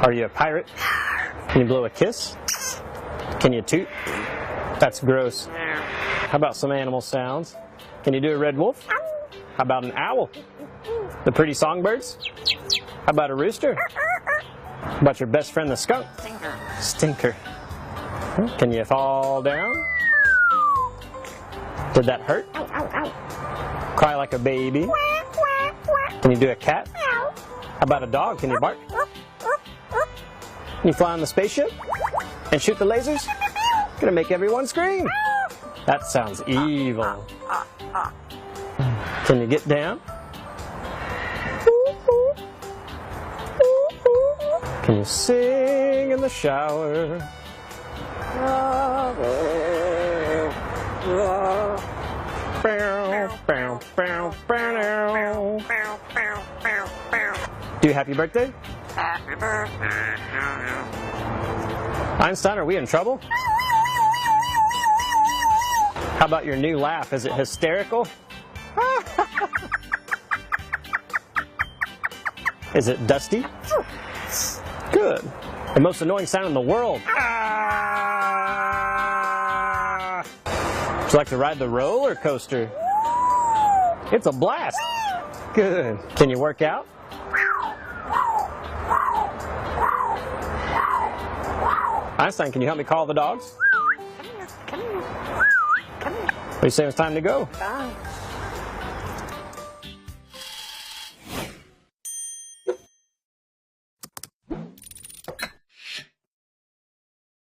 Are you a pirate? Can you blow a kiss? Can you toot? That's gross. How about some animal sounds? Can you do a red wolf? How about an owl? The pretty songbirds? How about a rooster? How about your best friend the skunk? Stinker. Can you fall down? Did that hurt? Cry like a baby? Can you do a cat? How about a dog? Can you bark? Can you fly on the spaceship? And shoot the lasers? Gonna make everyone scream. That sounds evil. Can you get down? Can you sing in the shower? Do you happy birthday? Einstein, are we in trouble? How about your new laugh? Is it hysterical? Is it dusty? Good. The most annoying sound in the world. Would you like to ride the roller coaster? It's a blast. Good. Can you work out? Einstein, can you help me call the dogs? What do you say it's time to go? Bye.